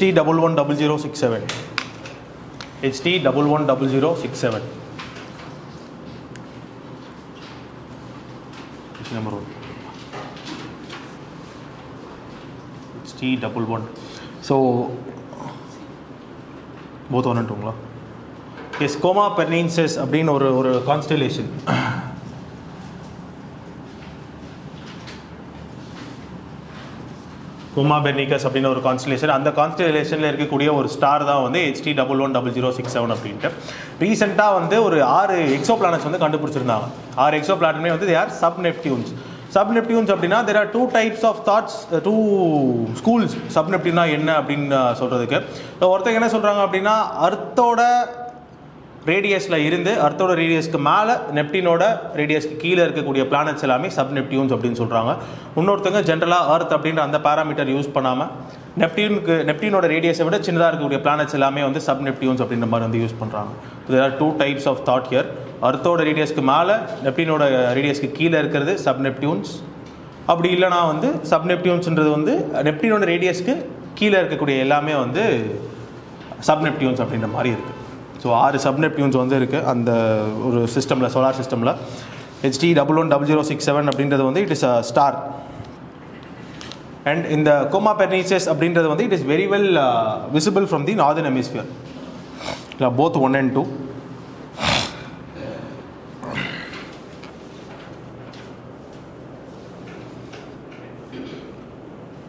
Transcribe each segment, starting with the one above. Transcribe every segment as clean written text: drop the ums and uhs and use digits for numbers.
HT110067. HT110067. Number 1. HT11. So both one and two. Yes, Coma Pernicensis அப்படின ஒரு constellation. Coma Pernicus அப்படின ஒரு constellation. அந்த constellationல இருக்கக்கூடிய ஒரு star தான் வந்து HT110067 அப்படின்ட்டு. ரீசெண்டா வந்து ஒரு 6 எக்ஸோபிளானட்ஸ் வந்து கண்டுபிடிச்சிருந்தாங்க. 6 எக்ஸோபிளானட்மே வந்து they are sub-Neptunes. Sub-Neptunes அப்படினா there are two types of thoughts, two schools. Sub-Neptune என்ன அப்படினு சொல்றதுக்கு. ஒருத்தங்க என்ன சொல்றாங்க அப்படினா அர்த்தோட ரேடியஸ்ல இருந்து அர்த்தோட ரேடியஸ்க்கு மேலே நெப்டினோட ரேடியஸ்க்கு கீழே இருக்கக்கூடிய பிளானட்ஸ் எல்லாமே சப் நெப்டியூன்ஸ் அப்படின்னு சொல்கிறாங்க. இன்னொருத்தங்க ஜென்ரலாக அர்த் அப்படின்ற அந்த பேராமீட்டர் யூஸ் பண்ணாமல் நெப்டினோட ரேடியஸை விட சின்னதாக இருக்கக்கூடிய பிளானட்ஸ் எல்லாமே வந்து சப் நெப்டியூன்ஸ் அப்படின்ற மாதிரி வந்து யூஸ் பண்ணுறாங்க. There are 2 types of thought here. அர்த்தோட ரேடியஸ்க்கு மேலே நெப்டினோட ரேடியஸ்க்கு கீழே இருக்கிறது சப் நெப்டியூன்ஸ். அப்படி இல்லைனா வந்து சப் நெப்டியூன்ஸ்ன்றது வந்து நெப்டினோட ரேடியஸ்க்கு கீழே இருக்கக்கூடிய எல்லாமே வந்து சப் நெப்டியூன்ஸ் அப்படின்ற மாதிரி இருக்குது. ஸோ 6 சப்நெப்டியூன்ஸ் வந்து இருக்குது அந்த ஒரு சிஸ்டமில், சோலார் சிஸ்டமில். HT110067 அப்படின்றது வந்து it is a star. And இந்த கோமா பெர்னிசஸ் அப்படின்றது வந்து it is very well visible from the northern hemisphere. Both 1 and 2.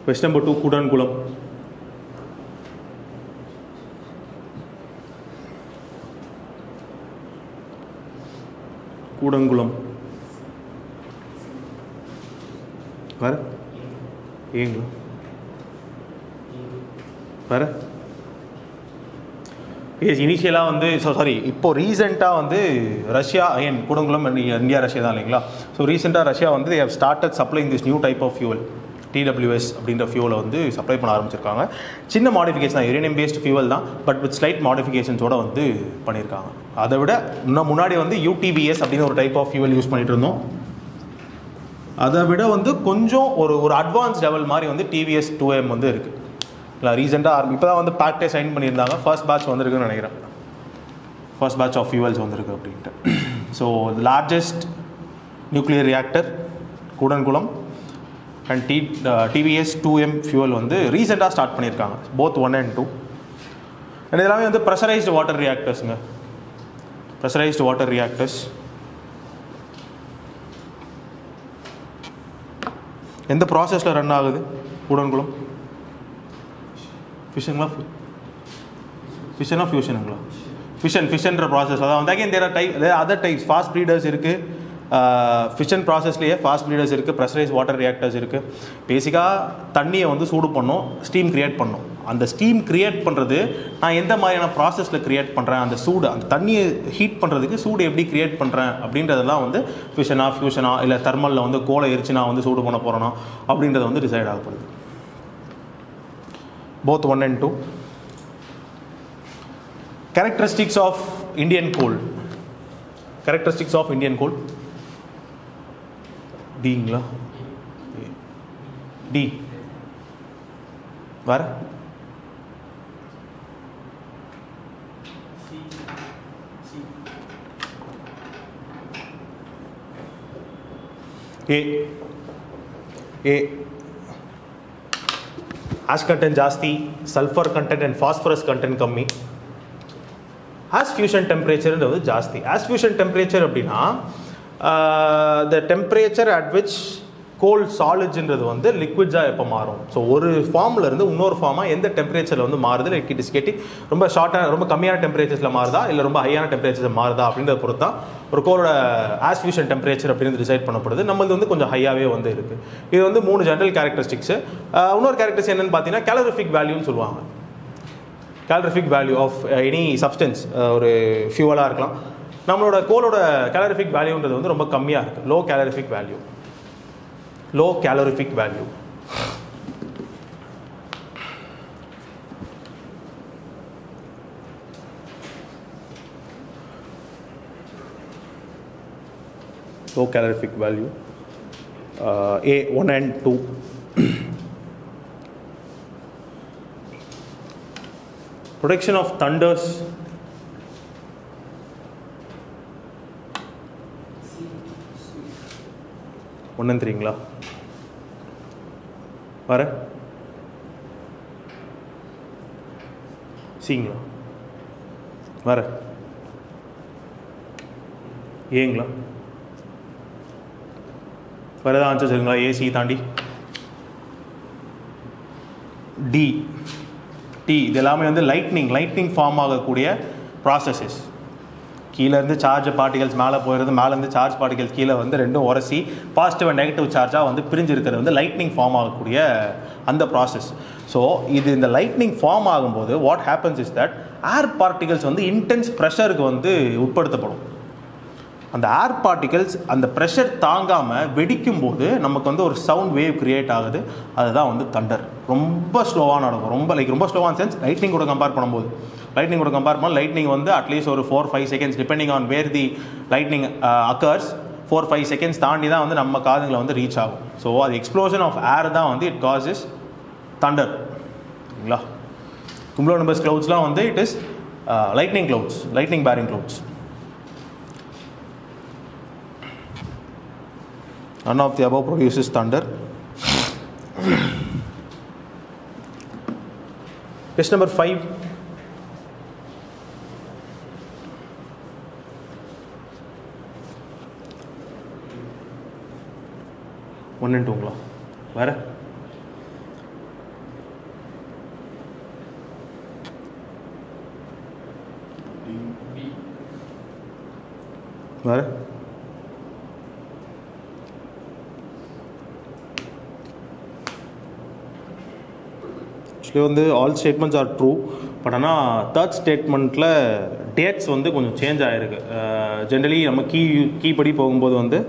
Question number 2, Kudankulam. Kudankulam வேற ஏங்களா வேற இனிஷியலாக வந்து சாரி இப்போ ரீசெண்டாக வந்து ரஷ்யா கூடங்குளம் இந்தியா ரஷ்யா தான் இல்லைங்களா. ஸோ ரீசெண்டாக ரஷ்யா வந்து they have started supplying this new type of fuel. TWS அப்படின்ற ஃபியூலை வந்து சப்ளை பண்ண ஆரம்பிச்சிருக்காங்க. சின்ன மாடிஃபிகேஷன் தான், யுரேனியம் பேஸ்ட் ஃபியூவல் தான், பட் வித் ஸ்லைட் மாடிஃபிகேஷன்ஸோடு வந்து பண்ணியிருக்காங்க. அதை விட இன்னும் முன்னாடி வந்து UTVS அப்படின்னு ஒரு டைப் ஆஃப் ஃபியூவல் யூஸ் பண்ணிட்டு இருந்தோம். அதை விட வந்து கொஞ்சம் ஒரு அட்வான்ஸ் லெவல் மாதிரி வந்து TVS 2M வந்து இருக்குது. இல்லை ரீசெண்டாக இப்போ தான் வந்து பேக்டே சைன் பண்ணியிருந்தாங்க. ஃபர்ஸ்ட் பேட்ச் வந்துருக்குன்னு நினைக்கிறேன். ஃபர்ஸ்ட் பேட்ச் ஆஃப் ஃபியூவல்ஸ் வந்துருக்கு அப்படின்ட்டு. So largest nuclear reactor Kudankulam and TVS 2M fuel வந்து ரீசெண்டாக ஸ்டார்ட் பண்ணியிருக்காங்க. Both 1 and 2. அண்ட் இதெல்லாமே வந்து ப்ரெஷரைஸ்டு வாட்டர் ரியாக்டர்ஸுங்க. Pressurised water reactors. எந்த ப்ராசஸில் ரன் ஆகுது கூடன்குளம்? ஃபிஷனுங்களா ஃபியூஷனுங்களா? ஃபிஷன்ற ப்ராசஸ். அதான் வந்து again there are other types. Fast breeders இருக்குது, ஃபிஷன் ப்ராசஸ்லேயே ஃபாஸ்ட் ப்ரீடர்ஸ் இருக்குது, ப்ரெஷரைஸ் வாட்டர் ரியாக்டர்ஸ் இருக்குது. பேசிக்காக தண்ணியை வந்து சூடு பண்ணோம், ஸ்டீம் க்ரியேட் பண்ணோம். அந்த ஸ்டீம் க்ரியேட் பண்ணுறது நான் எந்த மாதிரியான ப்ராசஸில் க்ரியேட் பண்ணுறேன், அந்த சூடு அந்த தண்ணியை ஹீட் பண்ணுறதுக்கு சூடு எப்படி க்ரியேட் பண்ணுறேன் அப்படின்றதெல்லாம் வந்து ஃபிஷனா ஃபியூஷனா இல்லை தெர்மலில் வந்து கோலை எரிச்சு நான் வந்து சூடு பண்ண போகிறேன்னா அப்படின்றத வந்து டிசைட் ஆகப்படுது. Both 1 and 2. Characteristics of Indian coal. Characteristics of Indian coal. Dங்களா? D. வேற? A. Ash content ಜಾಸ್ತಿ, sulfur content and phosphorus content கம்மி. Ash fusion temperature வந்து ಜಾಸ್ತಿ. Ash fusion temperature அப்படின்னா the temperature at which coal solidsன்றது வந்து லிக்விட்ஸாக எப்போ மாறும். ஸோ ஒரு ஃபார்மில் இருந்து இன்னொரு ஃபார்மாக எந்த டெம்பரேச்சரில் வந்து மாறுது, லைக் இட் இஸ் கெட்டிங் ரொம்ப ஷார்ட்டாக ரொம்ப கம்மியான டெம்பரேச்சர்ஸில் மாறுதா இல்லை ரொம்ப ஹையான டெம்பரேச்சர்ஸில் மாறுதா அப்படின்றத பொறுத்து தான் ஒரு கோலோட ஆஷ் ஃபியூஷன் டெம்பரேச்சர் அப்படின்னு டிசைட் பண்ணப்படுது. நம்மளது வந்து கொஞ்சம் ஹையாகவே வந்து இருக்குது. இது வந்து 3 ஜென்ரல் கேரக்டரிஸ்டிக்ஸு. இன்னொரு கேரக்டரிஸ்டிக்ஸ் என்னென்னு பார்த்தீங்கன்னா கேலரிஃபிக் வேல்யூன்னு சொல்லுவாங்க. Calorific value of any substance, ஒரு ஃபியூவலாக இருக்கலாம். நம்மளோட கோலோட கேலரிஃபிக் வேல்யூன்றது வந்து ரொம்ப கம்மியாக இருக்குது. Low calorific value. Low calorific value. Low calorific value. A 1 and 2. Production of thunders ஒன்றும் தெரியுங்களா? வர சிங்களா? வர ஏங்களா? வேறு ஏதாவது ஆன்சர் சரிங்களா? ஏசி தாண்டி டி டி இது எல்லாமே வந்து லைட்னிங் ஃபார்ம் ஆகக்கூடிய ப்ராசஸஸ். கீழேருந்து சார்ஜ் பார்ட்டிகல்ஸ் மேலே போயிடுறது, மேலேருந்து சார்ஜ் பார்ட்டிகல்ஸ் கீழே வந்து ரெண்டும் உரசி பாசிட்டிவ் அண்ட் நெகட்டிவ் சார்ஜாக வந்து பிரிஞ்சிருக்கிறது வந்து லைட்னிங் ஃபார்ம் ஆகக்கூடிய அந்த ப்ராசஸ். ஸோ இது இந்த லைட்னிங் ஃபார்ம் ஆகும்போது what happens is that air particles வந்து இன்டென்ஸ் ப்ரெஷருக்கு வந்து உட்படுத்தப்படும். அந்த ஏர் பார்ட்டிகல்ஸ் அந்த ப்ரெஷர் தாங்காமல் வெடிக்கும் போது நமக்கு வந்து ஒரு சவுண்ட் வேவ் கிரியேட் ஆகுது. அதுதான் வந்து தண்டர். ரொம்ப ஸ்லோவாக நடக்கும், ரொம்ப ஸ்லோவான சென்ஸ் லைட்னிங் கூட கம்பேர் பண்ணும்போது. லைட்னிங் வந்து அட்லீஸ்ட் ஒரு 4-5 seconds depending on where the lightning occurs 4-5 seconds தாண்டி தான் வந்து நம்ம காதுங்களை வந்து ரீச் ஆகும். ஸோ அது எக்ஸ்ப்ளோஷன் ஆஃப் ஏர் தான் வந்து இட் காசஸ் தண்டர். சரிங்களா? குமுலோனிம்பஸ் க்ளவுட்ஸ்லாம் வந்து it is lightning clouds, lightning bearing clouds. None of the above produces thunder. Question number 5. One and two. Where? Where? வந்து all statements are true. But ஆனால் third ஸ்டேட்மெண்ட்டில் dates வந்து கொஞ்சம் change ஆகிருக்கு. Generally நம்ம key படி போகும்போது வந்து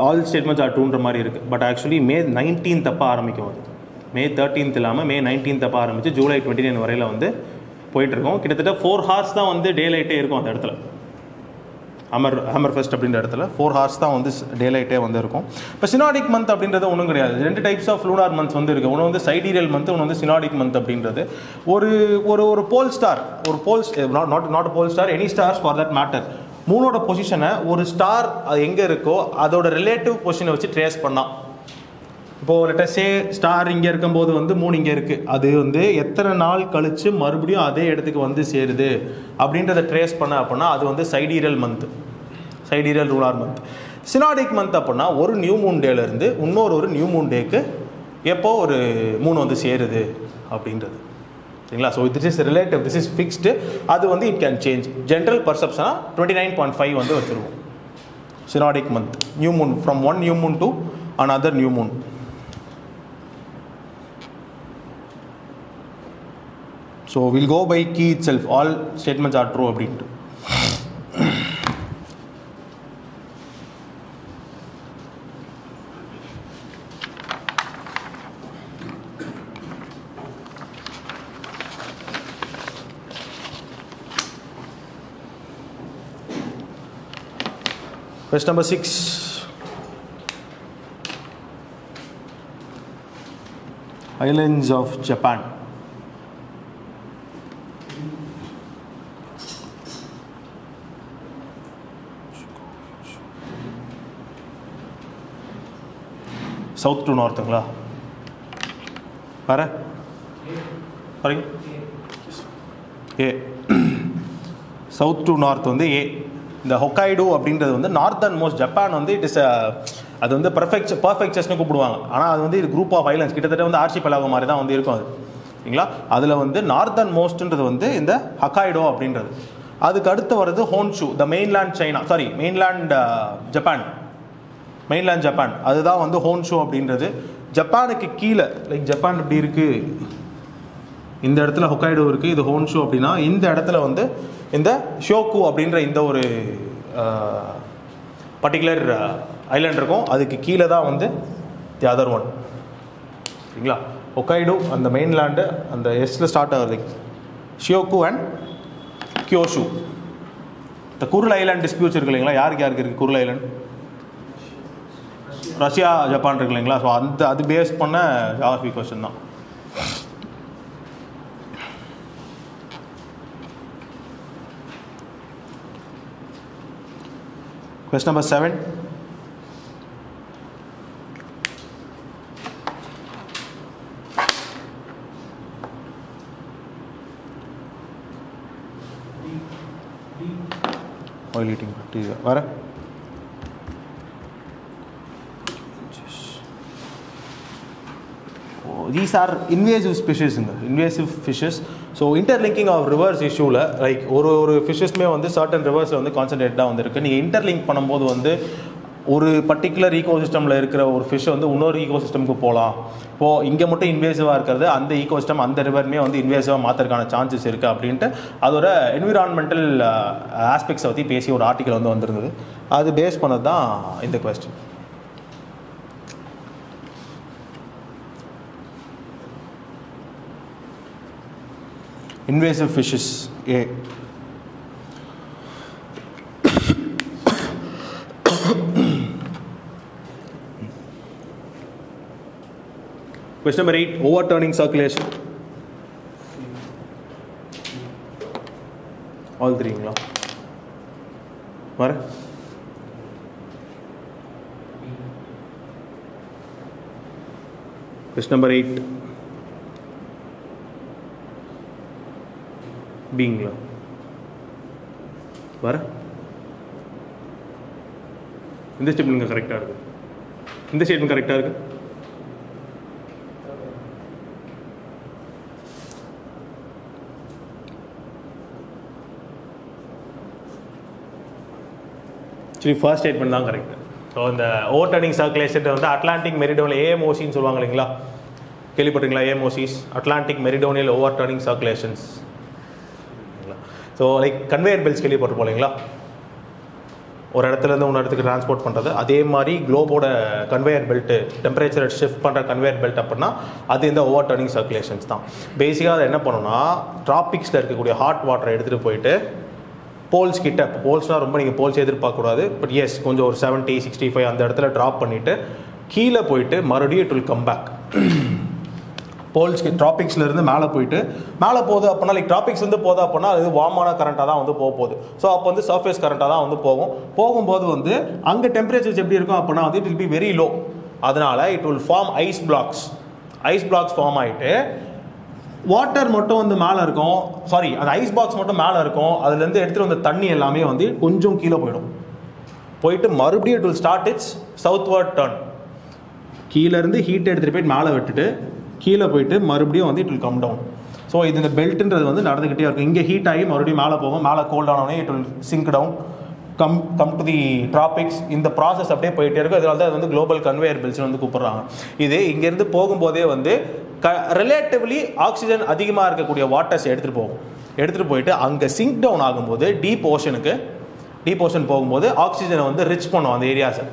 ஆல் ஸ்டேட்மெண்ட்ஸ் ஆர் ட்ரூன்ற மாதிரி இருக்குது. பட் ஆக்சுவலி May 19 அப்போ ஆரம்பிக்கும். அது May 13 இல்லாமல் May 19 அப்போ ஆரம்பித்து July 29 வரையில் வந்து போயிட்டுருக்கோம். கிட்டத்தட்ட 4 hours தான் வந்து டே லைட்டே இருக்கும் அந்த இடத்துல. ஹமர் ஃபெஸ்ட் அப்படின்ற இடத்துல 4 hours தான் வந்து டே லைட்டே வந்து இருக்கும். இப்போ சினாடிக் மந்த் அப்படின்றது ஒன்றும் கிடையாது. 2 டைப்ஸ் ஆஃப் லூனார் மந்த்ஸ் வந்து இருக்குது. ஒன்று வந்து சைடீரியல் மந்த், ஒன்று வந்து சினாடிக் மந்த் அப்படின்றது. ஒரு pole star, not pole star, any stars for that matter, மூணோட பொசிஷனை ஒரு ஸ்டார் அது எங்கே இருக்கோ அதோட ரிலேட்டிவ் பொசிஷனை வச்சு ட்ரேஸ் பண்ணால், இப்போது லெட்டஸ் சே ஸ்டார் இங்கே இருக்கும்போது வந்து மூணு இங்கே இருக்குது, அது வந்து எத்தனை நாள் கழித்து மறுபடியும் அதே இடத்துக்கு வந்து சேருது அப்படின்றத ட்ரேஸ் பண்ண அப்படின்னா அது வந்து sidereal month, sidereal lunar month. சினாடிக் month அப்படின்னா ஒரு நியூ மூன் டேலேருந்து இன்னொரு நியூ மூன் டேக்கு எப்போ ஒரு மூணு வந்து சேருது அப்படின்றது. சரிங்களா? So this is relative, this is fixed. அது வந்து இட் கேன் சேஞ்ச். ஜென்ரல் பர்செப்ஷனாக 29.5 வந்து வச்சுருவோம் synodic month. New moon from one new moon to another new moon. So we'll go by key itself. All statements are true அப்படின்ட்டு. Question number 6. Islands of Japan. South to நார்த்துங்களா? பாரு பாருங்க, ஏ south to north வந்து ஏ. இந்த Hokkaido அப்படின்றது வந்து northern most. Japan வந்து it is அது வந்து பர்ஃபெக்ட்ஸ்னு கூப்பிடுவாங்க. ஆனால் அது வந்து இது குரூப் ஆஃப் ஐலண்ட்ஸ், கிட்டத்தட்ட வந்து ஆர்ச்சிபெலாகோ மாதிரி தான் வந்து இருக்கும் அது. சரிங்களா? அதில் வந்து நார்த்தன் மோஸ்ட்ன்றது வந்து இந்த ஹொக்கைடோ அப்படின்றது. அதுக்கு அடுத்து வர்றது Honshu, the mainland China, sorry mainland Japan, mainland Japan, அதுதான் வந்து ஹோன்ஷு அப்படின்றது. ஜப்பானுக்கு கீழே லைக் ஜப்பான் இப்படி இருக்குது, இந்த இடத்துல ஹொக்கைடோ இருக்குது, இது ஹோன்ஷு அப்படின்னா இந்த இடத்துல வந்து இந்த ஷோக்கு அப்படின்ற இந்த ஒரு பர்டிகுலர் ஐலாண்ட் இருக்கும். அதுக்கு கீழே தான் வந்து தி அதர் ஒன். சரிங்களா? ஹொக்கைடோ அந்த மெயின்லேண்டு அந்த எஸ்ல ஸ்டார்ட் ஆகுது, ஷியோக்கு அண்ட் கியோஷு. இந்த குருல் ஐலாண்ட் டிஸ்பியூட்ஸ் இருக்கு இல்லைங்களா, யாருக்கு இருக்குது குருல் ஐலாண்ட்? ரஷ்யா ஜப்பான் இருக்கு இல்லைங்களா? ஸோ அது பேஸ் பண்ண ஜியாகிரஃபி கொஸ்டின் தான். Question number 7. Oil eating bacteria. Vara? These are invasive species. Invasive fishes. So interlinking of rivers issue la like ஒரு fishes மே வந்து certain rivers வந்து concentrated வந்திருக்கு. நீங்க interlink பண்ணும்போது வந்து ஒரு பர்టిక్యులர் ஈகோசிஸ்டம்ல இருக்கிற ஒரு ஃபிஷ் வந்து இன்னொரு ஈகோசிஸ்டம்க்கு போகலாம். இப்போ இங்கே மட்டும் இன்வேசிவாக இருக்கிறது அந்த ஈகோசிஸ்டம் அந்த ரிவர்மே வந்து இன்வேசிவாக மாற்றுறதுக்கான சான்சஸ் இருக்குது அப்படின்ட்டு அதோட என்விரான்மெண்டல் ஆஸ்பெக்ட்ஸை பற்றி பேசி ஒரு ஆர்டிக்கல் வந்து வந்திருந்தது. அது பேஸ் பண்ணது தான் இந்த question. Invasive fishes. A. Question number 8. Overturning circulation. All three. What? Question number 8. Being வர இந்த ஸ்டேட்மெண்ட் கரெக்டாக இருக்கு. இந்த ஸ்டேட்மெண்ட் கரெக்டாக இருக்கு. சரி, ஃபர்ஸ்ட் ஸ்டேட்மெண்ட் தான் கரெக்ட். ஸோ இந்த ஓவர்டர்னிங் சர்க்குலேஷன் வந்து அட்லாண்டிக் மெரிடோனியல் ஏஎம்ஓசின்னு சொல்லுவாங்க இல்லைங்களா, கேள்விப்பட்டீங்களா? AMOCs Atlantic meridional overturning circulations. So like conveyor belts கேள்விப்பட்டு போலீங்களா, ஒரு இடத்துலேருந்து இன்னொரு இடத்துக்கு டிரான்ஸ்போர்ட் பண்ணுறது. அதே மாதிரி குளோபோட கன்வேயர் பெல்ட்டு டெம்பரேச்சரை ஷிஃப்ட் பண்ணுற கன்வேயர் பெல்ட் அப்படின்னா அது இந்த ஓவர் டர்னிங் சர்க்குலேஷன்ஸ் தான். பேசிக்காக அதை என்ன பண்ணணும்னா ட்ராபிக்ஸில் இருக்கக்கூடிய ஹாட் வாட்டரை எடுத்துகிட்டு போயிட்டு போல்ஸ் கிட்ட, போல்ஸ்னால் ரொம்ப நீங்கள் போல்ஸ் எதிர்பார்க்கக்கூடாது, பட் எஸ் கொஞ்சம் ஒரு 70, 65 அந்த இடத்துல ட்ராப் பண்ணிவிட்டு கீழே போயிட்டு மறுபடியும் இட் வில் கம் பேக். போல்ஸ்க்கு ட்ராபிக்ஸ்லேருந்து மேலே போயிட்டு மேலே போகுது அப்படின்னா லைக் ட்ராபிக்ஸ் வந்து போகுது அப்படின்னா அது வார்மான கரண்ட்டாக தான் வந்து போகுது. ஸோ அப்போ வந்து சர்ஃபேஸ் கரண்ட்டாக தான் வந்து போகும்போது வந்து அங்கே டெம்பரேச்சர்ஸ் எப்படி இருக்கும் அப்படின்னா வந்து it will be very low. அதனால் it will form ice blocks form ஆகிட்டு வாட்டர் மட்டும் வந்து மேலே இருக்கும், சாரி அந்த ஐஸ் பாக்ஸ் மட்டும் மேலே இருக்கும். அதுலேருந்து எடுத்துகிட்டு வந்த தண்ணி எல்லாமே வந்து கொஞ்சம் கீழே போயிட்டு மறுபடியும் it will start its southward turn. கீழேருந்து ஹீட் எடுத்துகிட்டு போயிட்டு மேலே விட்டுட்டு கீழே போயிட்டு மறுபடியும் வந்து it will come down. So இது இந்த பெல்ட்டுன்றது வந்து நடந்துக்கிட்டே இருக்கும். இங்கே ஹீட் ஆகி மறுபடியும் மேலே போகும், மேலே கோல்ட் ஆனோடனே it will sink down, come to the tropics. இந்த ப்ராசஸ் அப்படியே போயிட்டே இருக்கும். அதனால தான் அது வந்து குளோபல் கன்வேயர் பெல்ட்ஸ் வந்து கூப்பிட்றாங்க. இது இங்கேருந்து போகும்போதே வந்து ரிலேட்டிவ்லி ஆக்சிஜன் அதிகமாக இருக்கக்கூடிய வாட்டர்ஸ் எடுத்துகிட்டு போயிட்டு அங்கே சிங்க் டவுன் ஆகும்போது டீப் ஓஷன் போகும்போது ஆக்சிஜனை வந்து ரிச் பண்ணும் அந்த ஏரியாஸை.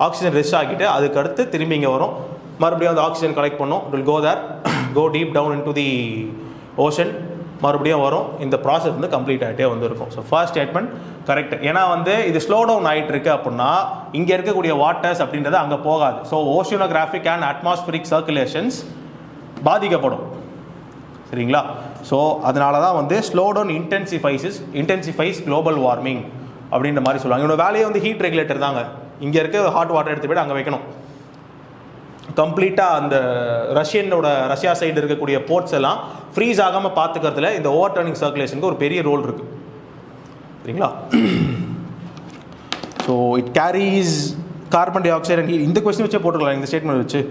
ஆக்சிஜன் ரிச் ஆகிட்டு அதுக்கடுத்து திரும்பி இங்கே வரும், மறுபடியும் அந்த ஆக்சிஜன் கலெக்ட் பண்ணும், it will go deep down into the ocean, மறுபடியும் வரும். இந்த ப்ராசஸ் வந்து கம்ப்ளீட் ஆகிட்டே வந்து இருக்கும். So first statement correct. ஏன்னா வந்து இது ஸ்லோ டவுன் ஆகிட்டு இருக்கு அப்படின்னா இங்கே இருக்கக்கூடிய வாட்டர்ஸ் அப்படின்றது அங்கே போகாது. So oceanographic and atmospheric circulations பாதிக்கப்படும். சரிங்களா? ஸோ அதனால தான் வந்து slow down intensifies global warming அப்படின்ற மாதிரி சொல்லுவாங்க. இவனோட வேலையை வந்து ஹீட் ரெகுலேட்டர் தாங்க. இங்கே இருக்க ஹாட் வாட்டர் எடுத்து போய்ட்டு அங்கே வைக்கணும். கம்ப்ளீட்டாக அந்த ரஷ்யா சைடு இருக்கக்கூடிய போர்ட்ஸ் எல்லாம் ஃப்ரீஸ் ஆகாமல் பார்த்துக்கிறதுல இந்த ஓவர் டர்னிங் சர்க்குலேஷனுக்கு ஒரு பெரிய ரோல் இருக்குது. சரிங்களா? So it carries carbon di oxide and இந்த கொஸ்டின் வச்சே போட்டுருக்கலாம். இந்த ஸ்டேட்மெண்ட் வச்சு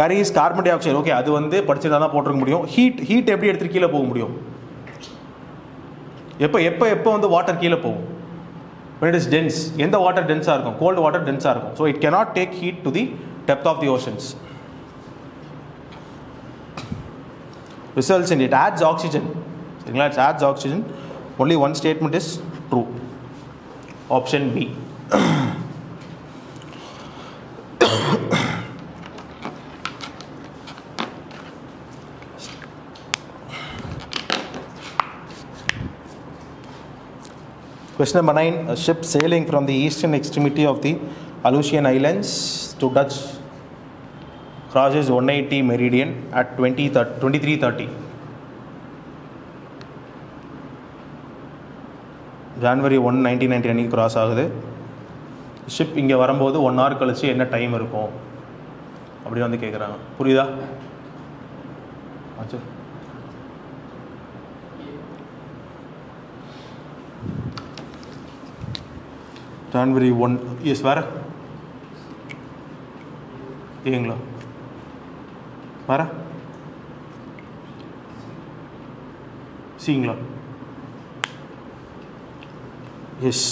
carries carbon di oxide. Okay, அது வந்து படிச்சிருந்தா தான் போட்டிருக்க முடியும். ஹீட் எப்படி எடுத்துகிட்டு கீழே போக முடியும்? எப்போ வந்து வாட்டர் கீழே போகும்? when it is dense. எந்த வாட்டர் டென்ஸாக இருக்கும்? கோல்டு வாட்டர் டென்ஸாக இருக்கும். So it cannot take heat to the depth of the oceans. Results in it adds oxygen. சரிங்களா? It adds oxygen. Only one statement is true. Option B. Question number 9. A ship sailing from the eastern extremity of the Aleutian Islands to Dutch crosses 180 meridian at 23:30. January 1, 1999 cross ஆகுது. Ship இங்கே வரும்போது 1 hour கழிச்சு என்ன time இருக்கும் அப்படி வந்து கேட்குறாங்க. புரியுதா? ஆச்சு. January 1 எஸ் வேறு ஏங்களா வேறு சிங்களா எஸ்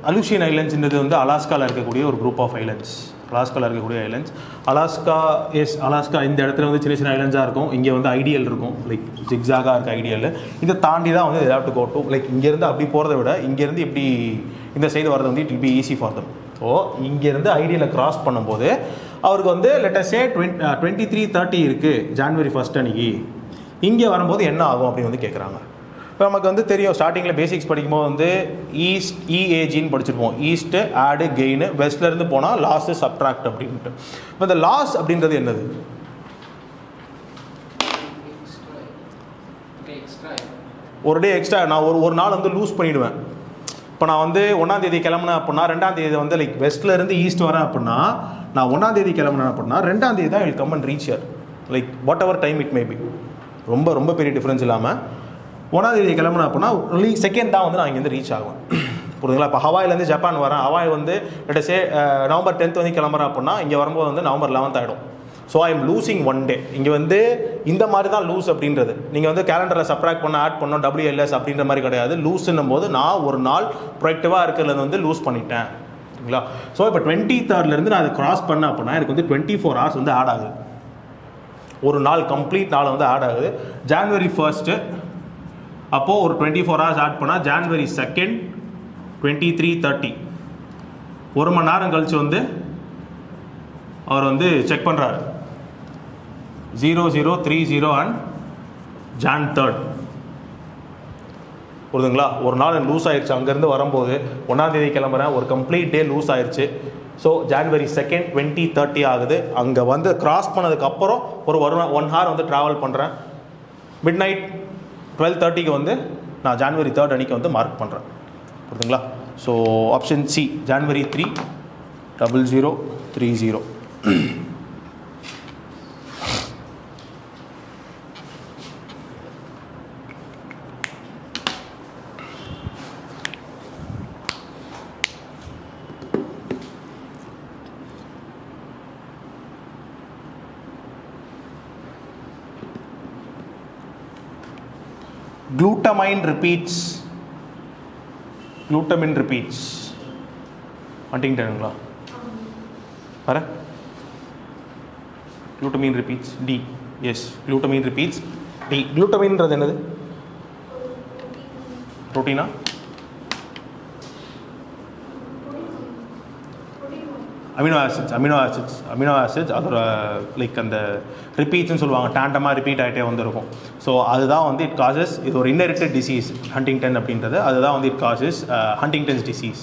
அலூஷியன் ஐலண்ட்ஸ்ன்றது வந்து அலாஸ்காவில் இருக்கக்கூடிய ஒரு குரூப் ஆஃப் ஐலண்ட்ஸ். அலாஸ்காவில் இருக்கக்கூடிய ஐலண்ட்ஸ். அலாஸ்கா இந்த இடத்துல வந்து சின்ன சின்ன ஐலண்ட்ஸாக இருக்கும். இங்கே வந்து ஐடியல் இருக்கும், லைக் ஜிக்ஸாகாக இருக்க ஐடியல். இதை தாண்டி தான் வந்து have to go to, like இங்கேருந்து அப்படி போகிறத விட இங்கேருந்து இப்படி இந்த சைடு வரது வந்து it will be easy for them. So இங்கேருந்து ஐடியலை கிராஸ் பண்ணும்போது அவருக்கு வந்து லெட்டஸ் சே 23:30 இருக்குது January 1 அன்னைக்கு. இங்கே வரும்போது என்ன ஆகும் அப்படின்னு வந்து கேட்குறாங்க. இப்போ நமக்கு வந்து தெரியும், ஸ்டார்டிங்கில் பேசிக்ஸ் படிக்கும்போது வந்து ஈஸ்ட் இஏஜின்னு படிச்சிருப்போம். ஈஸ்ட்டு ஆடு கெயின், வெஸ்ட்லேருந்து போனால் லாஸு சப்ட்ராக்ட் அப்படின்ட்டு. இப்போ இந்த லாஸ் அப்படின்றது என்னது? ஒரு டே எக்ஸ்ட்ரா நான் ஒரு நாள் வந்து லூஸ் பண்ணிவிடுவேன். இப்போ நான் வந்து 1ஆம் தேதி கிளம்புனேன் அப்படின்னா 2ஆம் தேதி வந்து லைக் வெஸ்ட்லேருந்து ஈஸ்ட் வரேன் அப்படின்னா நான் 1ஆம் தேதி கிளம்புனேன் அப்படின்னா 2ஆம் தேதி தான் will come and reach here, like what ever time it may be. ரொம்ப பெரிய டிஃப்ரென்ஸ் இல்லாமல் 1ஆம் தேதி கிளம்புனேன் அப்படின்னா செகண்ட் தான் வந்து நான் இங்கேருந்து ரீச் ஆகும். புரியுதுங்களா? இப்போ ஹவாயிலேருந்து ஜப்பான் வரேன். ஹவாய் வந்து லெட்டஸ் சே November 10th வந்து கிளம்புறேன் அப்படின்னா இங்கே வரும்போது வந்து November 11th ஆகிடும். So I am losing 1 day. இங்கே வந்து இந்த மாதிரி தான் லூஸ் அப்படின்றது. நீங்கள் வந்து கேலண்டரில் சப்ராக்ட் பண்ண ஆட் பண்ணோம் WLS அப்படின்ற மாதிரி கிடையாது. லூஸ்ன்னும் போது நான் ஒரு நாள் ப்ரொடக்டிவாக இருக்கிறது வந்து லூஸ் பண்ணிட்டேன். சரிங்களா? ஸோ இப்போ 23rd நான் அதை கிராஸ் பண்ணேன் அப்படின்னா எனக்கு வந்து 24 hours வந்து ஆட் ஆகுது. ஒரு நாள் கம்ப்ளீட் நாள் வந்து ஆட் ஆகுது. January 1 அப்போது ஒரு 24 hours ஆட் பண்ணால் January 2 23:30 1 மணி நேரம் கழிச்சு வந்து அவர் வந்து செக் பண்ணுறாரு 0030 அண்ட் Jan 3. புரியுதுங்களா? ஒரு நாள் லூஸ் ஆயிடுச்சு. அங்கேருந்து வரும்போது 1ஆம் தேதி கிளம்புறேன், ஒரு கம்ப்ளீட் டே லூஸ் ஆயிடுச்சு. ஸோ January 2 2030 ஆகுது. அங்கே வந்து கிராஸ் பண்ணதுக்கப்புறம் ஒரு 1 hour வந்து ட்ராவல் பண்ணுறேன். மிட் நைட் 12:30க்கு வந்து நான் January 3 அன்றைக்கி வந்து மார்க் பண்ணுறேன். புரியுதுங்களா? So option C January 3 0030. Glutamine repeats. Huntingtonங்களா? வர glutamine repeats D. Yes, glutamine repeats D. Glutamineன்றது என்னது? புரோட்டீனா? அமினோ ஆசிட்ஸ் அதோட லைக் அந்த ரிப்பீட்ஸ்ன்னு சொல்லுவாங்க, டேண்டமாக ரிப்பீட் ஆகிட்டே வந்துருக்கும். ஸோ அதுதான் வந்து இட் காசஸ், இது ஒரு இன்ஹெரிட்டட் டிசீஸ் ஹண்டிங்டன் அப்படின்றது. அதுதான் வந்து இட் காசஸ் ஹண்டிங்டன்ஸ் டிசீஸ்.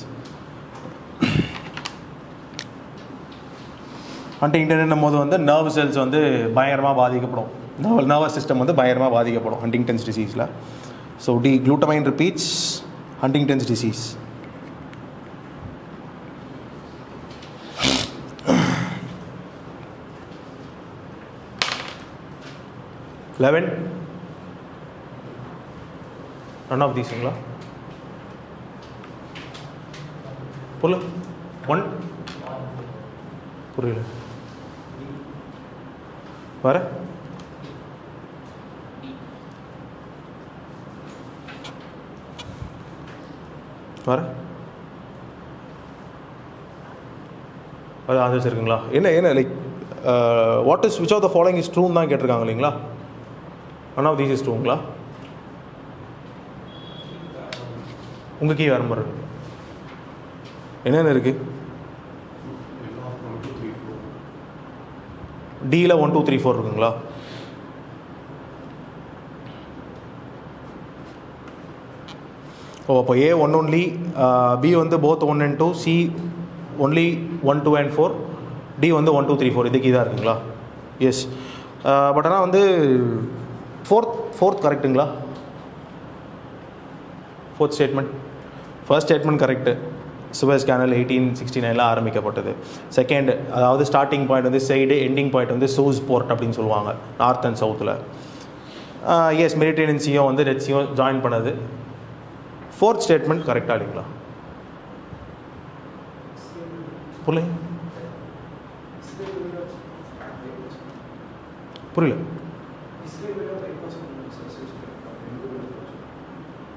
ஹண்டிங்டன் போது வந்து நர்வ் செல்ஸ் வந்து பயங்கரமாக பாதிக்கப்படும். நர்வஸ் சிஸ்டம் வந்து பயங்கரமாக பாதிக்கப்படும் ஹண்டிங்டன்ஸ் டிசீஸில். So the glutamine repeats Huntington's disease. None of these ங்களா? புரியல 1 புரியல வர வர அது ஆன்சர்ஸ் இருக்குங்களா? என்ன like what is which of the following is ட்ரூன்னு தான் கேட்டிருக்காங்க இல்லைங்களா? ஒன் ஆஃப் தீஸ் இஸ் ட்ரூங்களா? உங்கள் கீ வேறு மாதிரி இருக்கு. என்னென்ன இருக்குது? டியில் 1 2 3 4 இருக்குங்களா? ஓ அப்போ A 1 only, B வந்து both 1 and 2, C only 1 2 and 4, D வந்து 1 2 3 4 இதுக்கு இதாக இருக்குங்களா? எஸ். பட் ஆனால் வந்து ஃபோர்த் கரெக்டுங்களா? Fourth statement, first statement correct, Suez canal 1869 ஆரம்பிக்கப்பட்டது. செகண்ட், அதாவது ஸ்டார்டிங் பாயிண்ட் வந்து சைடு, எண்டிங் பாயிண்ட் வந்து சூஸ் போர்ட் அப்படின்னு சொல்லுவாங்க நார்த் அண்ட் சவுத்தில். எஸ், மெடிட்டரேனியன் சீயும் வந்து ரெட் சீயும் ஜாயின் பண்ணது. ஃபோர்த் ஸ்டேட்மெண்ட் கரெக்டாக இல்லைங்களா? புரியல புரியல.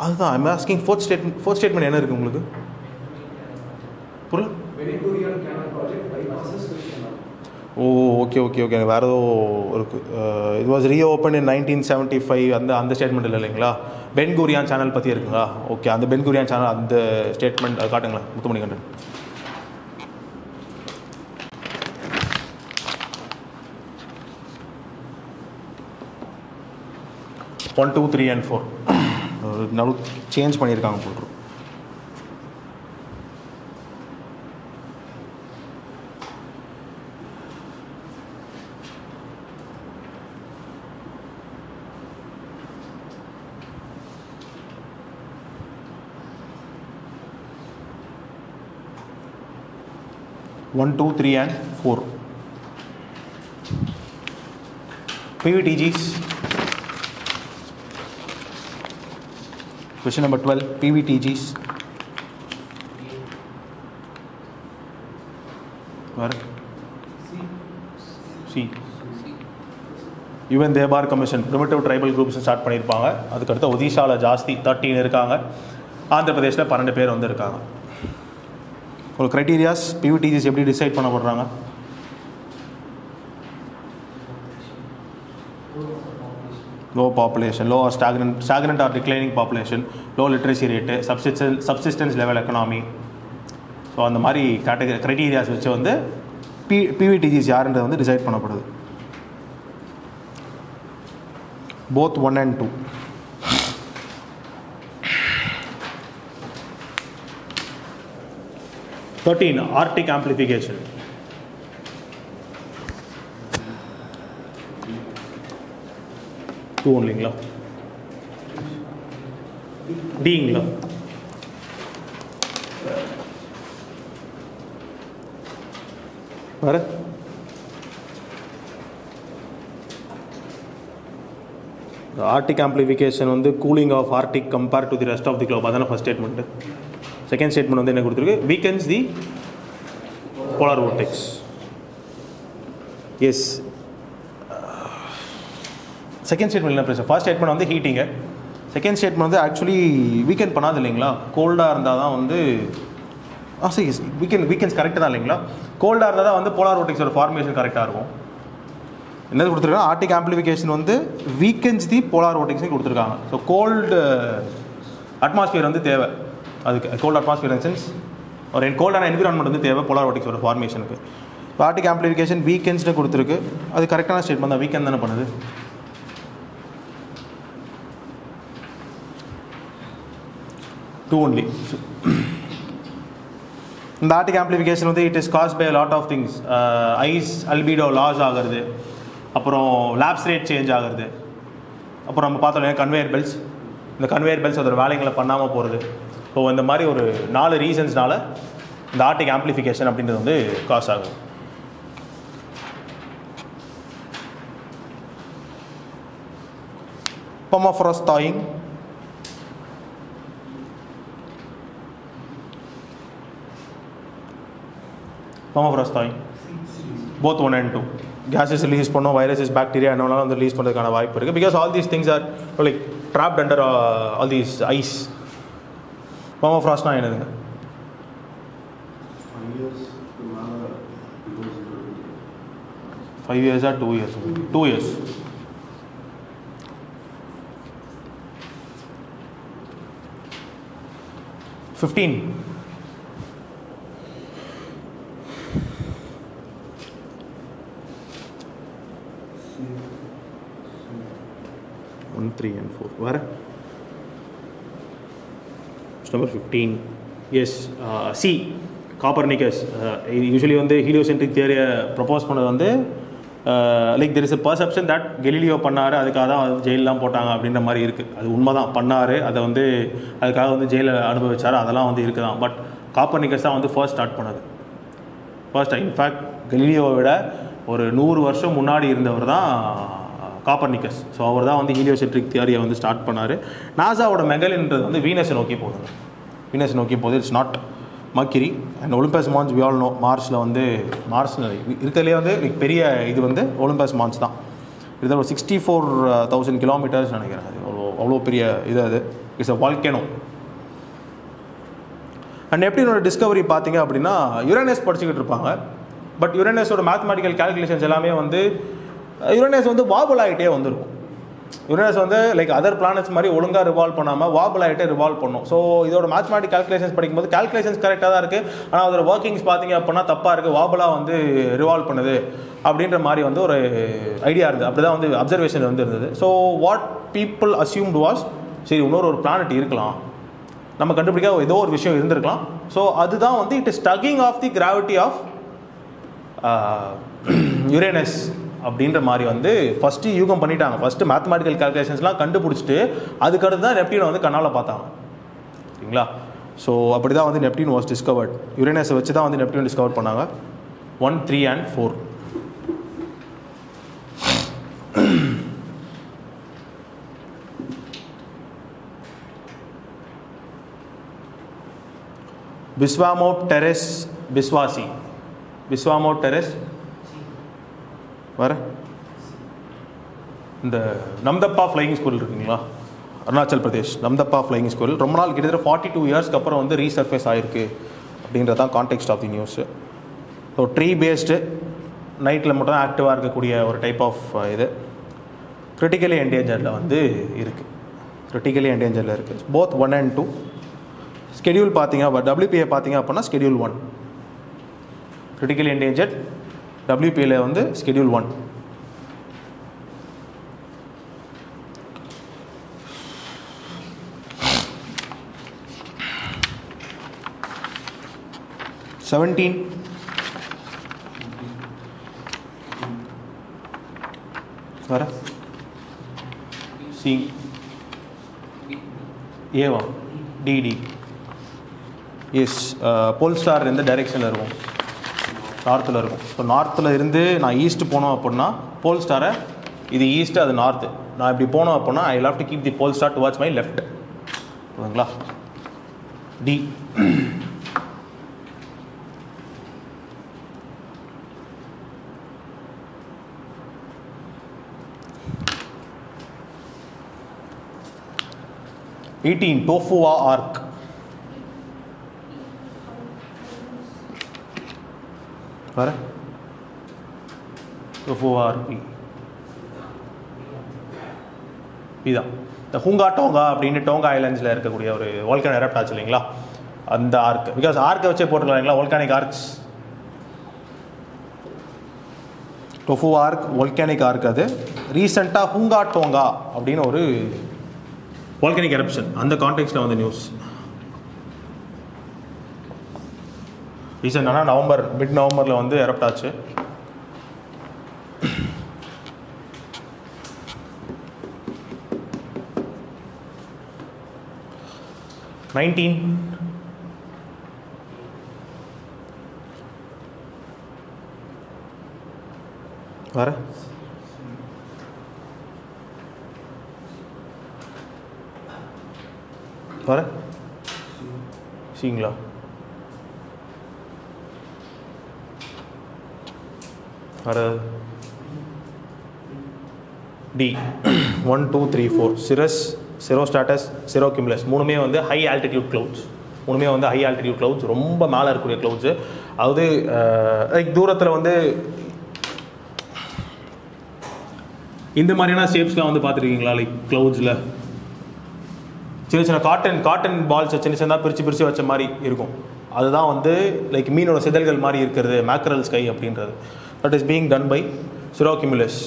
அதுதான் ஐம் ஆஸ்கிங். ஃபோர்த் ஸ்டேட்மெண்ட் என்ன இருக்குது உங்களுக்கு? புரியல. ஓ, ஓகே ஓகே ஓகே, வேறு ஏதோ இருக்குது. இட் வாஸ் ரீஓப்பன் இன் 1975. அந்த ஸ்டேட்மெண்ட் இல்லை இல்லைங்களா? பென் குரியான் சேனல் பற்றி இருக்குங்களா? ஓகே, அந்த பென் குரியான் சேனல் அந்த ஸ்டேட்மெண்ட் அது காட்டுங்களேன் முத்துமணி கண்டன். 1, 2, 3 and 4 நடு சேஞ்ச் பண்ணியிருக்காங்க போட்டு. One, 2, 3 and 4. PVTGs. Question number 12. PVTGs. Where? C. UN Dhebar commission primitive tribal groups start பண்ணியிருப்பாங்க. அதுக்கடுத்து ஒடிஷாவில் ஜாஸ்தி 13 இருக்காங்க. ஆந்திர பிரதேசில் 12 பேர் வந்து இருக்காங்க. ஒரு க்ரைட்டீரியாஸ் பிவிடிஜிஸ் எப்படி டிசைட் பண்ணப்படுறாங்க? Low population, low or stagnant or declining population, low literacy rate, subsistence level economy. So அந்த மாதிரி க்ரைட்டீரியாஸ் வச்சு வந்து பிவிடிஜிஸ் யாருன்றது வந்து டிசைட் பண்ணப்படுது. Both 1 and 2. Arctic amplification. Two onlyங்களா? Dங்களா? வேற? Arctic amplification வந்து cooling of Arctic compared to the rest of the globe. அதான ஃபர்ஸ்ட் ஸ்டேட்மெண்ட். செகண்ட் ஸ்டேட்மெண்ட் வந்து என்ன கொடுத்துருக்கு? Weakens the polar vortex. Yes, second statement என்ன பிரச்சனை? ஃபர்ஸ்ட் ஸ்டேட்மெண்ட் வந்து ஹீட்டிங்கு. செகண்ட் ஸ்டேட்மெண்ட் வந்து ஆக்சுவலி வீக்கெண்ட் பண்ணாது இல்லைங்களா? கோல்டாக இருந்தால் தான் வந்து சரி வீக்கெண்ட்ஸ் கரெக்டாக தான் இல்லைங்களா? கோல்டாக இருந்தால் தான் வந்து போலார் vortexோட ஃபார்மேஷன் கரெக்டாக இருக்கும். என்னது கொடுத்துருக்காங்க? ஆர்டிக் ஆம்பிளிஃபிகேஷன் வந்து வீக்கெண்ட்ஸ் தி போலார் vortexன்னு கொடுத்துருக்காங்க. ஸோ கோல்டு அட்மாஸ்பியர் வந்து தேவை அதுக்கு. கோல்டு அட்மாஸ்பியர் இன் சென்ஸ் ஒரு கோல்டான என்விரான்மெண்ட் வந்து தேவை போலார் vortexோட ஃபார்மேஷனுக்கு. ஆர்டிக் ஆம்பிளிஃபிகேஷன் வீக்கெண்ட்ஸ்னு கொடுத்துருக்கு. அது கரெக்டான ஸ்டேட்மெண்ட் தான். வீக்கெண்ட் தானே பண்ணுது. Two only. இந்த ஆர்டிக் ஆம்பிளிஃபிகேஷன் வந்து it is caused by lot of things. Ice albedo loss ஆகிறது, அப்புறம் லேப்ஸ் ரேட் சேஞ்ச் ஆகுறது, அப்புறம் நம்ம பார்த்தோம் கன்வேயர் பெல்ட்ஸ். இந்த கன்வேயர் பெல்ட்ஸ் அதோட வேலைகளை பண்ணாமல் போகிறது. ஸோ இந்த மாதிரி ஒரு 4 ரீசன்ஸ்னால இந்த ஆர்டிக் ஆம்பிளிஃபிகேஷன் அப்படின்றது வந்து காஸ் ஆகுது. permafrost thawing. permafrost thawing. Both 1 and 2. Gases release பண்ணோம், viruses, bacteria என்ன வேணாலும் வந்து ரிலீஸ் பண்ணுறதுக்கான வாய்ப்பு இருக்குது. Because all these things are like trapped under all these ice. permafrostனா என்னதுங்க? 5 years or 2 years? 2 years. 15. 1, 3 and 4. Where? Number 15. Yes. C. Copernicus. Usually வந்து heliocentric தியரியை ப்ரப்போஸ் பண்ணது வந்து like there is a perception that Galileo பண்ணார், அதுக்காக தான் வந்து ஜெயிலெலாம் போட்டாங்க அப்படின்ற மாதிரி இருக்குது. அது உண்மை தான், பண்ணார், அதை வந்து அதுக்காக வந்து ஜெயிலில் அனுபவிச்சார், அதெல்லாம் வந்து இருக்குது தான். பட் காப்பர்னிக்கஸ் தான் வந்து ஃபர்ஸ்ட் ஸ்டார்ட் பண்ணது. ஃபர்ஸ்ட் இன்ஃபேக்ட் கலீலியோவை விட ஒரு 100 வருஷம் முன்னாடி இருந்தவர் தான் காப்பர்னிக்கஸ். ஸோ அவர் தான் வந்து ஹீலியோசென்ட்ரிக் தியரியை வந்து ஸ்டார்ட் பண்ணார். நாசாவோட மெகலின்றது வந்து வீனஸை நோக்கி போகுது. வீனஸை நோக்கி போகுது. It's not Mercury and Olympus Mons we all know. மார்ஸில் வந்து இருக்கிறதுலே வந்து பெரிய இது வந்து ஒலிம்பஸ் மான்ஸ் தான். இது ஒரு 64,000 கிலோமீட்டர்ஸ் நினைக்கிறேன். அது அவ்வளோ பெரிய இது. அது இட்ஸ் அ வால்கேனோ. அண்ட் நெப்டியூனோட டிஸ்கவரி பார்த்தீங்க அப்படின்னா யுரேனஸ் படிச்சுக்கிட்டு இருப்பாங்க. பட் யுரேனஸோட மேத்தமெட்டிக்கல் கால்குலேஷன்ஸ் எல்லாமே வந்து யுரேனஸ் வந்து வாபுல் ஆகிட்டே வந்துருக்கும். யுரேனஸ் வந்து லைக் அதர் பிளானட்ஸ் மாதிரி ஒழுங்காக ரிவால்வ் பண்ணாமல் வாபுல் ஆகிட்டே ரிவால்வ் பண்ணும். ஸோ இதோட மேத்தமெட்டிக் கால்குலேஷன்ஸ் படிக்கும்போது கால்குலேஷன்ஸ் கரெக்டாக தான் இருக்குது, ஆனால் அதோட ஒர்க்கிங்ஸ் பார்த்தீங்க அப்படின்னா தப்பாக இருக்குது, வாபுலாக வந்து ரிவால்வ் பண்ணுது அப்படின்ற மாதிரி வந்து ஒரு ஐடியா இருந்தது. அப்படி தான் வந்து அப்சர்வேஷன் வந்து இருந்தது. So what people assumed was, சரி இன்னொரு ஒரு பிளானட் இருக்கலாம், நம்ம கண்டுபிடிக்க ஏதோ ஒரு விஷயம் இருந்திருக்கலாம். ஸோ அதுதான் வந்து it is tugging of the gravity of Uranus அப்படின்ற மாதிரி வந்து ஃபஸ்ட்டு யூகம் பண்ணிட்டாங்க. ஃபஸ்ட்டு மேத்தமெட்டிக்கல் கால்குலேஷன்ஸ்லாம் கண்டுபிடிச்சிட்டு அதுக்கடுத்து தான் நெப்டியூனை வந்து கண்ணால் பார்த்தாங்க. சரிங்களா? ஸோ அப்படி தான் வந்து நெப்டியூன் வாஸ் டிஸ்கவர்ட். யுரேனஸை வச்சு தான் வந்து நெப்டியூன் டிஸ்கவர் பண்ணாங்க. 1, 3 and 4. பிஸ்வாமோட் டெரஸ் பிஸ்வாசி. பிஸ்வாமோட் டெரஸ் வர இந்த நம்தப்பா ஃப்ளையிங் ஸ்கூல் இருக்குங்களா, அருணாச்சல் பிரதேஷ். நம்தப்பா ஃப்ளையிங் ஸ்கூல் ரொம்ப நாள் கிட்டத்தட்ட 42 இயர்ஸ்க்கு அப்புறம் வந்து ரீசர்ஃபேஸ் ஆகிருக்கு அப்படின்றது தான் context of the news. So tree based நைட்டில் மட்டும் தான் ஆக்டிவாக இருக்கக்கூடிய ஒரு டைப் ஆஃப் இது கிரிட்டிக்கலி என்டேஞ்சரில் வந்து இருக்குது. கிரிட்டிக்கலி என்டேஞ்சரில் இருக்குது போத் 1 and 2. ஸ்கெடியூல் பார்த்தீங்க WPA பார்த்தீங்க அப்படின்னா ஸ்கெடியூல் 1. கிரிட்டிக்கலி என்டேஞ்சர்ட் WPA வந்து ஸ்கெடியூல் 1. வர சி ஏவா டிடி எஸ் போல் ஸ்டார் இந்த டைரெக்ஷனில் இருக்கும், நார்த்தில் இருக்கும். ஸோ நார்த்தில் இருந்து நான் ஈஸ்ட் போனோம் அப்படின்னா போல் ஸ்டாரை இது ஈஸ்ட்டு அது நார்த்து. நான் இப்படி போனோம் அப்படின்னா I love to keep the pole star towards my left. ஓகேங்களா? டி. டோஃபுவா ஆர்க். வர டோஃபுவா ஆர்க் இதுதான் இந்த ஹூங்கா டோங்கா அப்படின்னு டோங்கா ஐலண்ட்ஸில் இருக்கக்கூடிய ஒரு வால்கனோ எரப்ட் ஆச்சு இல்லைங்களா, அந்த ஆர்க். பிகாஸ் ஆர்க்கை வச்சே போட்டுருக்கலாம் இல்லைங்களா, volcanic arcs. Tofua arc volcanic arc. அது ரீசெண்டாக ஹூங்கா டோங்கா அப்படின்னு ஒரு வால்கனிக் எரப்ஷன் அந்த கான்டெக்ஸ்டில் வந்து நியூஸ். ரீசெண்டானா மிட் நவம்பரில் வந்து எரப்ட் ஆச்சு. வர வர சரிங்களா? வர டி 1, 2, 3, 4 சிரஸ், சிரோஸ்டாட்டஸ், சிரோகிமுலஸ் மூணுமே வந்து ஹை ஆல்டிடியூட் க்ளவுட்ஸ். மூணுமே வந்து ஹை ஆல்டிடியூட் க்ளவுட்ஸ், ரொம்ப மேலே இருக்கக்கூடிய க்ளவுட்ஸு. அதாவது லைக் தூரத்தில் வந்து இந்த மாதிரியான ஷேப்ஸ்லாம் வந்து பார்த்துருக்கீங்களா? லைக் க்ளவுட்ஸில் சின்ன சின்ன காட்டன் பால்ஸ் சின்ன சின்னதாக பிரித்து வச்ச மாதிரி இருக்கும். அதுதான் வந்து லைக் மீனோட செதல்கள் மாதிரி இருக்கிறது மேக்ரல் ஸ்கை அப்படின்றது. That is being done by cirrocumulus.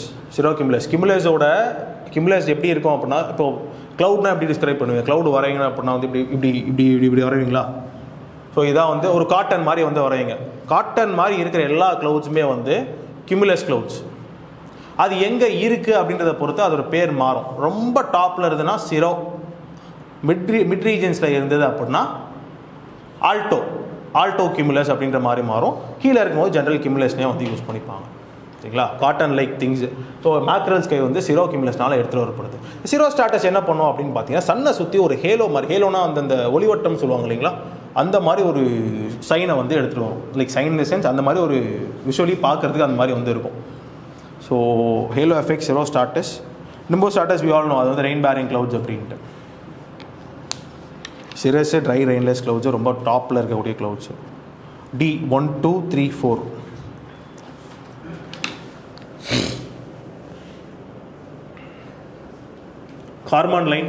Cumulus எப்படி இருக்கும் அப்படின்னா, இப்போது க்ளவுட்னா எப்படி டிஸ்கிரைப் பண்ணுவீங்க? க்ளவுட் வரையணும் அப்படின்னா வந்து இப்படி வரைவீங்களா? ஸோ இதான் வந்து ஒரு காட்டன் மாதிரி வந்து வரையுங்க. காட்டன் மாதிரி இருக்கிற எல்லா க்ளவுட்ஸுமே வந்து கிமுலஸ் க்ளவுட்ஸ். அது எங்கே இருக்குது அப்படின்றத பொறுத்து அதோட பேர் மாறும். ரொம்ப டாப்பில் இருந்ததுன்னா சிரோ, மிட் ரீஜன்ஸில் இருந்தது அப்படின்னா ஆல்டோ. ஆல்டோ கியூமுலஸ் அப்படின்ற மாதிரி மாறும். கீழே இருக்கும்போது ஜென்ரல் கியூமுலஸ்னே வந்து யூஸ் பண்ணிப்பாங்க. சரிங்களா? Cotton like things. So mackerel sky வந்து சிரோ கியூமுலஸ்னால எடுத்துகிட்டு வரப்படுது. சிரோ ஸ்டாட்டஸ் என்ன பண்ணும் அப்படின்னு பார்த்தீங்கன்னா, சன்னை சுற்றி ஒரு ஹேலோ மாதிரி, ஹேலோனா அந்த ஒளிவட்டம் சொல்லுவாங்க இல்லைங்களா, அந்த மாதிரி ஒரு சைனை வந்து எடுத்துகிட்டு வரும். லைக் சைன் இன் சென்ஸ் அந்த மாதிரி ஒரு விஷுவலி பார்க்குறதுக்கு அந்த மாதிரி வந்து இருக்கும். So halo effect cirrostratus. Nimbostratus we all know, அது வந்து ரெயின் பேரிங் க்ளவுட்ஸ் அப்படின்ட்டு. சிரஸ் ட்ரை ரெயின்லெஸ் க்ளவுட்ஸ் ரொம்ப டாப்பில் இருக்கக்கூடிய clouds. T 1 2 3 4. Karman line,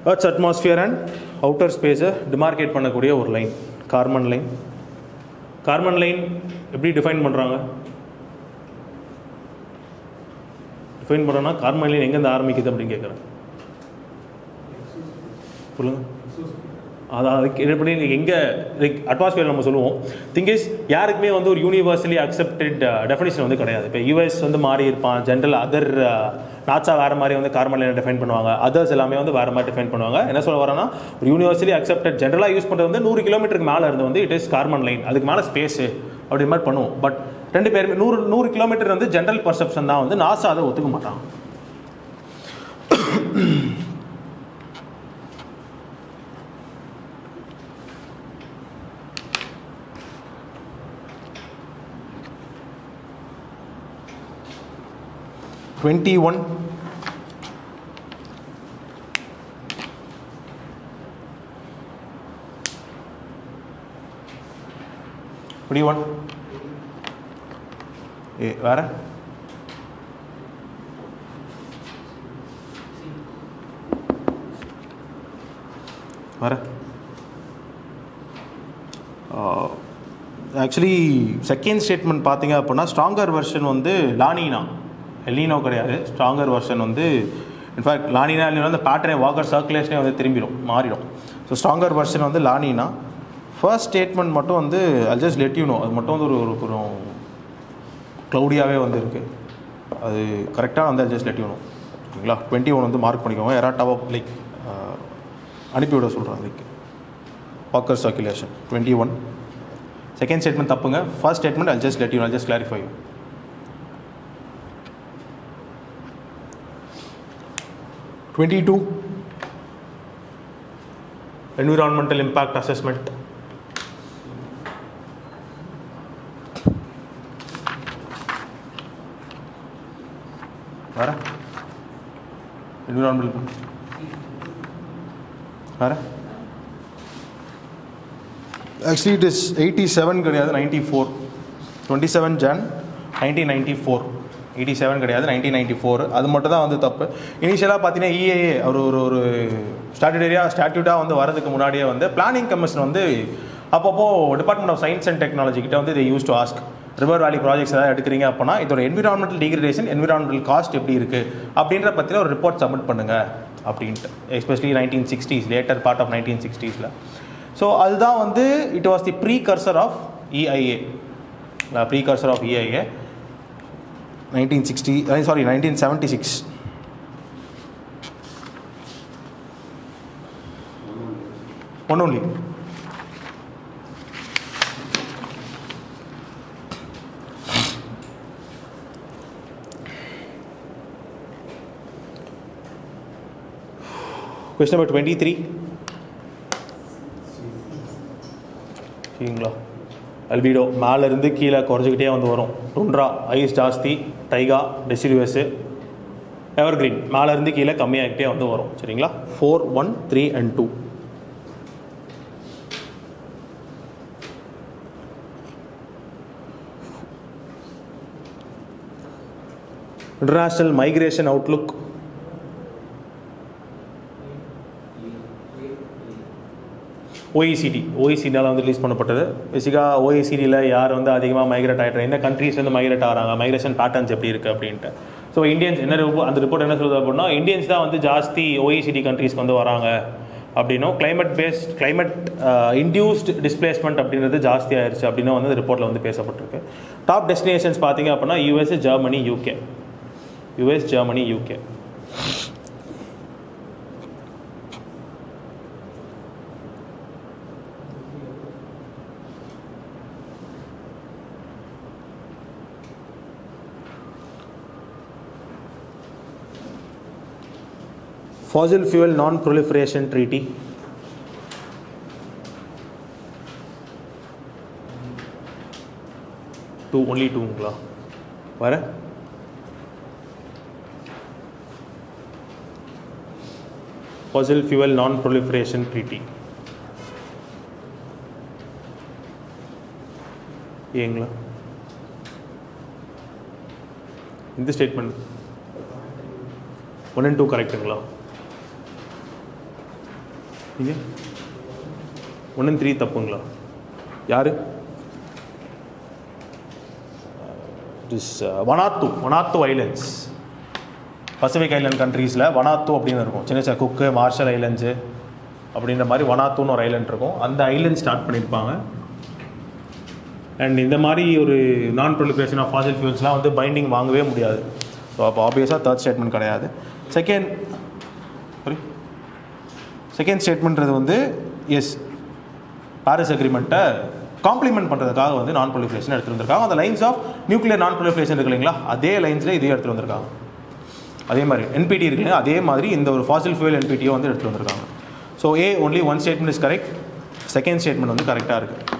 earth's atmosphere and outer ஸ்பேஸை டிமார்கேட் பண்ணக்கூடிய ஒரு line Karman line. Karman line எப்படி டிஃபைன் பண்ணுறாங்க? டிஃபைன் பண்ணுறோன்னா கார்மன் லைன் எங்கேருந்து ஆரம்பிக்குது அப்படின்னு கேட்குறேன். சொல்லுங்கள். அதுக்கு எப்படி எங்கே அட்மாஸ்பியர் நம்ம சொல்லுவோம். திங்கிஸ் யாருக்குமே வந்து ஒரு யூனிவர்சலி அக்செப்டட் டெஃபினிஷன் வந்து கிடையாது. இப்போ யூஎஸ் வந்து மாறி இருப்பான், ஜென்ரல் அதர் நாட்ஸா வேறு மாதிரி வந்து கார்மன் லைனை டிஃபைன் பண்ணுவாங்க, அதர்ஸ் எல்லாமே வந்து வேறு மாதிரி டிஃபைன் பண்ணுவாங்க. என்ன சொல்ல வரேன்னா, ஒரு யூனிவர்சலி அக்செப்டட் ஜென்ரலாக யூஸ் பண்ணுறது வந்து 100 கிலோமீட்டருக்கு மேலே இருந்து வந்து இட் இஸ் கார்மன் லைன், அதுக்கு மேலே ஸ்பேஸு அப்படி மாதிரி பண்ணுவோம். பட் ரெண்டு பேருமே 100 கிலோமீட்டர் வந்து ஜென்ரல் பர்செப்ஷன் தான், வந்து நாசா அதை ஒத்துக்க மாட்டாங்க. (21) வேற வேற ஆக்சுவலி செகண்ட் ஸ்டேட்மெண்ட் பார்த்தீங்க அப்படின்னா, ஸ்ட்ராங்கர் வெர்ஷன் வந்து லானினா, எல்லினோ கிடையாது. ஸ்ட்ராங்கர் வெர்ஷன் வந்து இன்ஃபேக்ட் லானினா இல்லைனா அந்த பேட்டர்னே வாக்கர் சர்க்குலேஷனே வந்து திரும்பிடும், மாறிடும். ஸோ ஸ்ட்ராங்கர் வெர்ஷன் வந்து லானினா. ஃபர்ஸ்ட் ஸ்டேட்மெண்ட் மட்டும் வந்து I'll just let you know, அது மட்டும் வந்து ஒரு க்ளவுடியாகவே வந்து இருக்குது. அது கரெக்டாக வந்து I'll just let you know. ஓகேங்களா? 21 வந்து மார்க் பண்ணிக்கோங்க. எராட்டாவா லைக் அனுப்பிவிட சொல்கிறேன். Like Walker circulation 21. Second statement தப்புங்க. First statement I'll just let you know, I'll just clarify you. 22 environmental impact assessment. வேற environmental வேற actually it is 87 கிடையாது, 94. 27 Jan 1994. 87 கிடையாது, 1994. அது மட்டும் தான் வந்து தப்பு. இனிஷியலாக பார்த்தீங்கன்னா EAA ஒரு ஸ்டாட்யூட்டாக வந்து வரதுக்கு முன்னாடியே வந்து பிளானிங் கமிஷன் வந்து அப்பப்போ department of science and technology கிட்ட வந்து இதை use to ask, river valley projects ஏதாவது எடுக்கிறீங்க அப்படின்னா இதோட என்விரான்மெண்டல் டிகிரேடேஷன், என்விரான்மெண்டல் காஸ்ட் எப்படி இருக்குது அப்படின்ற பற்றின ஒரு ரிப்போர்ட் சப்மிட் பண்ணுங்க அப்படின்ட்டு. Especially 1960s, later part of 1960s. So அதுதான் வந்து it was the precursor of EIA. 1976. One only. Question number 23. சரிங்களா? அல்பீடோ மேலேருந்து கீழே குறைஞ்சிக்கிட்டே வந்து வரும். டுண்ட்ரா ஐஸ் ஜாஸ்தி, டைகா டெசிடிவஸு, எவர்கிரீன் மேலேருந்து கீழே கம்மியாகிட்டே வந்து வரும். சரிங்களா? 4, 1, 3 and 2. International migration outlook. ஓஇசிடியால் வந்து ரிலீஸ் பண்ணப்பட்டது. பேசிக்காக ஓஇசிடியில் யார் வந்து அதிகமாக மைக்ரேட் ஆகிட்டு, எந்த கண்ட்ரீஸ் வந்து மைக்ரேட் ஆகிறாங்க, மைக்ரேஷன் பேட்டர்ன்ஸ் எப்படி இருக்குது அப்படின்ட்டு. ஸோ இந்தியன்ஸ் என்ன அந்த ரிப்போர்ட் என்ன சொல்லுது அப்படின்னா, இந்தியன்ஸ் தான் வந்து ஜாஸ்தி ஓஇசிடி கண்ட்ரீஸ்க்கு வந்து வராங்க அப்படின்னும், கிளைமேட் இன்டியூஸ்ட் டிஸ்பிளேஸ்மெண்ட் அப்படின்றது ஜாஸ்தி ஆயிடுச்சு அப்படின்னு வந்து ரிப்போர்ட்டில் வந்து பேசப்பட்டிருக்கு. டாப் டெஸ்டினேஷன்ஸ் பார்த்தீங்க அப்படின்னா US, Germany, UK. fossil fuel non-proliferation treaty. only two வேற fossil fuel non-proliferation treaty ஏங்களா இந்த ஸ்டேட்மெண்ட் 1 and 2 கரெக்ட்டுங்களா இங்க 1 and 3 தப்புங்களா யாரு Vanuatu Islands பசிபிக் ஐலண்ட் கண்ட்ரீஸில் Vanuatu அப்படின்னு இருக்கும். சின்ன சின்ன குக்கு மார்ஷல் ஐலண்ட்ஸு அப்படின்ற மாதிரி Vanuatuன்னு ஒரு ஐலண்ட் இருக்கும். அந்த ஐலண்ட் ஸ்டார்ட் பண்ணியிருப்பாங்க. அண்ட் இந்த மாதிரி ஒரு நான் ப்ரொலிஃபரேஷன் ஆஃப் ஃபாசில் ஃபியூல்ஸ்லாம் வந்து பைண்டிங் வாங்கவே முடியாது. ஸோ அப்போ ஆப்வியஸாக தேர்ட் ஸ்டேட்மெண்ட் கிடையாது. செகண்ட் ஸ்டேட்மெண்ட்றது வந்து எஸ் பாரிஸ் அக்ரிமெண்ட்டை காம்ப்ளிமெண்ட் பண்ணுறதுக்காக வந்து நான் ப்ரொலிஃபரேஷன் எடுத்துகிட்டு வந்திருக்காங்க. அந்த லைன்ஸ் ஆஃப் நியூக்ளியர் நான் ப்ரொலிஃபரேஷன் இருக்கு இல்லைங்களா, அதே லைன்ஸில் இதே எடுத்துகிட்டு வந்திருக்காங்க. அதே மாதிரி என்பிடி இருக்கு இல்லையா, அதே மாதிரி இந்த ஒரு ஃபாசில் ஃபியூல் என்பிடியை வந்து எடுத்துகிட்டு வந்திருக்காங்க. So only one statement is correct. Second statement வந்து கரெக்டாக இருக்குது.